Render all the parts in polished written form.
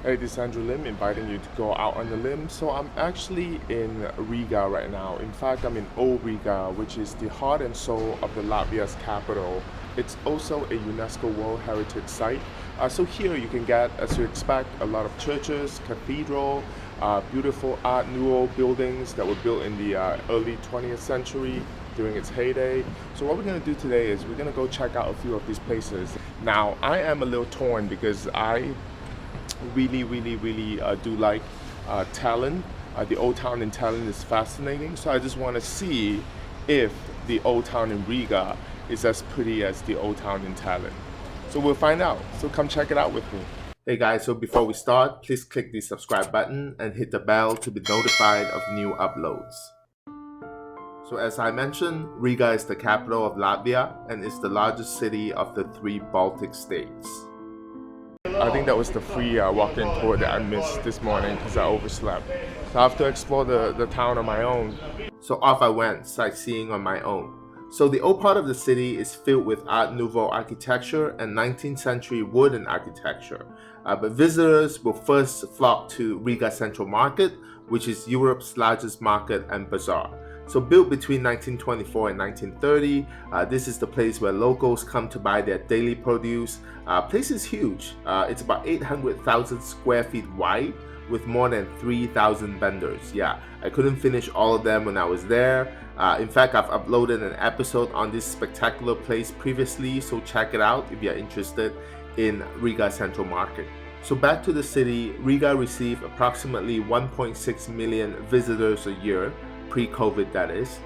Hey, this is Andrew Lim inviting you to go out on the limb. So I'm actually in Riga right now. In fact, I'm in Old Riga, which is the heart and soul of the Latvia's capital. It's also a UNESCO World Heritage Site. So here you can get, as you expect, a lot of churches, cathedral, beautiful Art Nouveau buildings that were built in the early 20th century during its heyday. So what we're going to do today is we're going to go check out a few of these places. Now, I am a little torn because I really do like Tallinn. The old town in Tallinn is fascinating, so I just want to see if the old town in Riga is as pretty as the old town in Tallinn. So we'll find out, so come check it out with me. Hey guys, so before we start, please click the subscribe button and hit the bell to be notified of new uploads. So as I mentioned, Riga is the capital of Latvia and is the largest city of the 3 Baltic states. I think that was the free walk-in tour that I missed this morning because I overslept. So I have to explore the town on my own. So off I went, sightseeing on my own. So the old part of the city is filled with Art Nouveau architecture and 19th century wooden architecture. But visitors will first flock to Riga Central Market, which is Europe's largest market and bazaar. So built between 1924 and 1930, this is the place where locals come to buy their daily produce. Place is huge. It's about 800,000 square feet wide with more than 3,000 vendors. Yeah, I couldn't finish all of them when I was there. In fact, I've uploaded an episode on this spectacular place previously, so check it out if you're interested in Riga Central Market. So back to the city, Riga received approximately 1.6 million visitors a year, pre-COVID that is.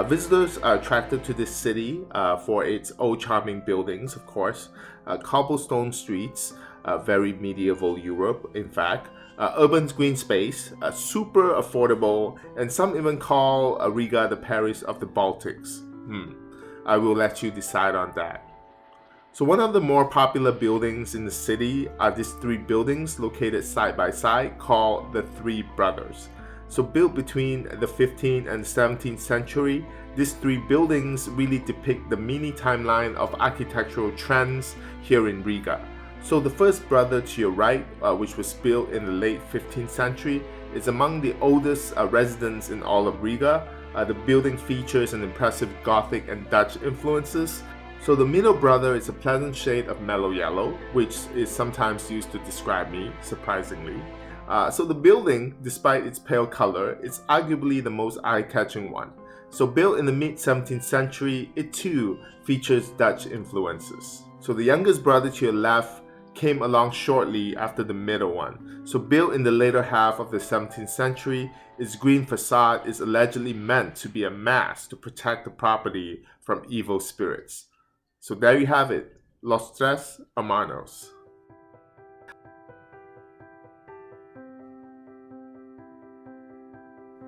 Visitors are attracted to this city for its old charming buildings, of course, cobblestone streets, very medieval Europe in fact, urban green space, super affordable, and some even call Riga the Paris of the Baltics. I will let you decide on that. So one of the more popular buildings in the city are these 3 buildings located side by side called the 3 Brothers. So built between the 15th and 17th century, these 3 buildings really depict the mini timeline of architectural trends here in Riga. So the first brother to your right, which was built in the late 15th century, is among the oldest residents in all of Riga. The building features an impressive Gothic and Dutch influences. So the middle brother is a pleasant shade of mellow yellow, which is sometimes used to describe me, surprisingly. So the building, despite its pale color, is arguably the most eye-catching one. So built in the mid-17th century, it too features Dutch influences. So the youngest brother to your left came along shortly after the middle one. So built in the later half of the 17th century, its green facade is allegedly meant to be a mask to protect the property from evil spirits. So there you have it, Los Tres Hermanos.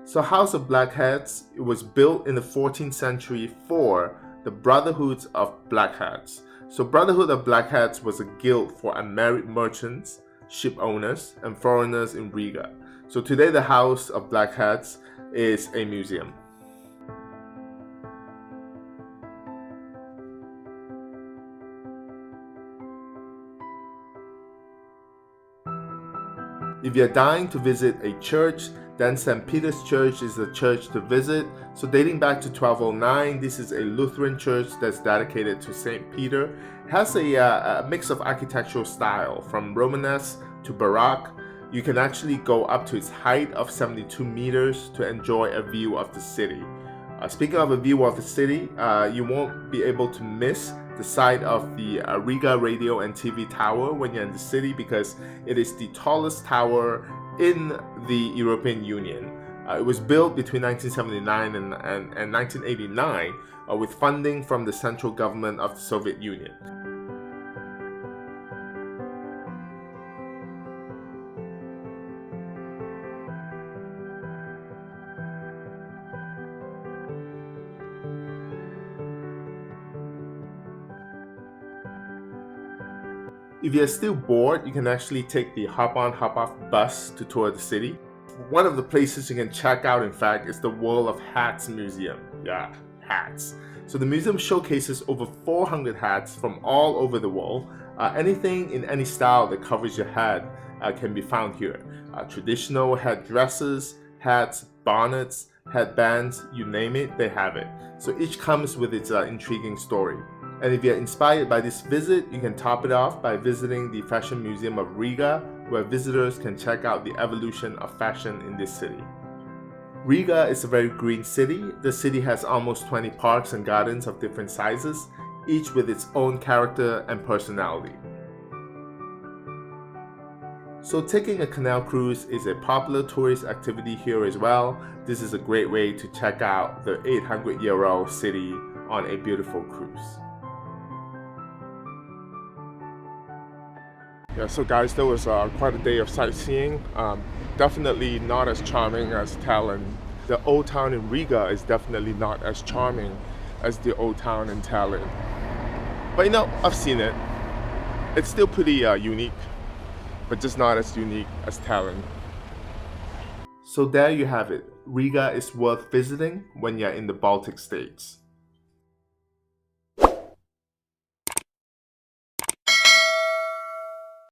So House of Blackheads, it was built in the 14th century for the Brotherhood of Blackheads. So Brotherhood of Blackheads was a guild for unmarried merchants, ship owners, and foreigners in Riga. So today the House of Blackheads is a museum. If you're dying to visit a church, then St. Peter's Church is the church to visit. So dating back to 1209, this is a Lutheran church that's dedicated to St. Peter. It has a mix of architectural style, from Romanesque to Baroque. You can actually go up to its height of 72 meters to enjoy a view of the city. Speaking of a view of the city, you won't be able to miss the site of the Riga Radio and TV Tower when you're in the city, because it is the tallest tower in the European Union. It was built between 1979 and 1989 with funding from the central government of the Soviet Union. If you're still bored, you can actually take the hop-on, hop-off bus to tour the city. One of the places you can check out, in fact, is the World of Hats Museum. Yeah, hats. So the museum showcases over 400 hats from all over the world. Anything in any style that covers your head can be found here. Traditional headdresses, hats, bonnets, headbands, you name it, they have it. So each comes with its intriguing story. And if you're inspired by this visit, you can top it off by visiting the Fashion Museum of Riga, where visitors can check out the evolution of fashion in this city. Riga is a very green city. The city has almost 20 parks and gardens of different sizes, each with its own character and personality. So taking a canal cruise is a popular tourist activity here as well. This is a great way to check out the 800-year-old city on a beautiful cruise. Yeah, so guys, that was quite a day of sightseeing. Definitely not as charming as Tallinn. The old town in Riga is definitely not as charming as the old town in Tallinn. But you know, I've seen it. It's still pretty unique, but just not as unique as Tallinn. So there you have it. Riga is worth visiting when you're in the Baltic states.